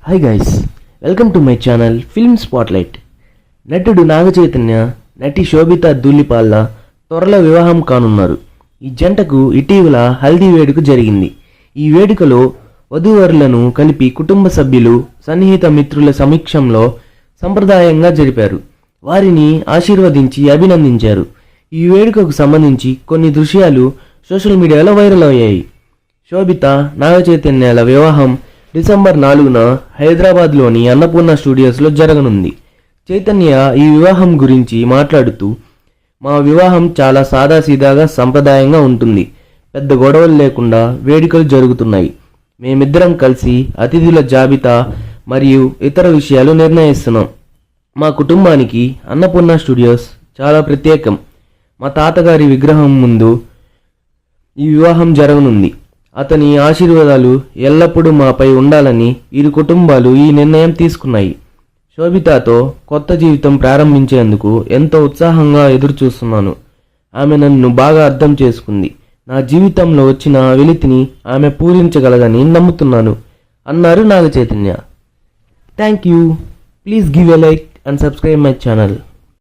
Hi guys, welcome to my channel film spotlight. నటుడు నాగచైతన్య, నటి శోభిత ధూళిపాల్ల త్వరలో వివాహం కానున్నారు. ఈ జంటకు ఇటీవల హల్దీ వేడుక జరిగింది. ఈ వేడుకలో వధూవరులను కలిపి కుటుంబ సభ్యులు, సన్నిహిత మిత్రుల సమక్షంలో సంప్రదాయంగా జరిపారు. వారిని ఆశీర్వదించి అభినందించారు. ఈ వేడుకకు సంబంధించి కొన్ని దృశ్యాలు సోషల్ మీడియాలో వైరల్ అయ్యాయి. శోభిత, నాగచైతన్యాల వివాహం డిసెంబర్ 4న హైదరాబాద్లోని అన్నపూర్ణ స్టూడియోస్లో జరగనుంది. చైతన్య ఈ వివాహం గురించి మాట్లాడుతూ, మా వివాహం చాలా సాదాసీదాగా సంప్రదాయంగా ఉంటుంది. పెద్ద గొడవలు లేకుండా వేడుకలు జరుగుతున్నాయి. మేమిద్దరం కలిసి అతిథుల జాబితా మరియు ఇతర విషయాలు నిర్ణయిస్తున్నాం. మా కుటుంబానికి అన్నపూర్ణ స్టూడియోస్ చాలా ప్రత్యేకం. మా తాతగారి విగ్రహం ముందు ఈ వివాహం జరగనుంది. అతని ఆశీర్వాదాలు ఎల్లప్పుడూ మాపై ఉండాలని ఇరు కుటుంబాలు ఈ నిర్ణయం తీసుకున్నాయి. శోభితతో కొత్త జీవితం ప్రారంభించేందుకు ఎంతో ఉత్సాహంగా ఎదురుచూస్తున్నాను. ఆమె నన్ను బాగా అర్థం చేసుకుంది. నా జీవితంలో వచ్చిన వెలితిని ఆమె పూరించగలదని నమ్ముతున్నాను అన్నారు Naga Chaitanya. Thank you. Please give a like and subscribe my channel.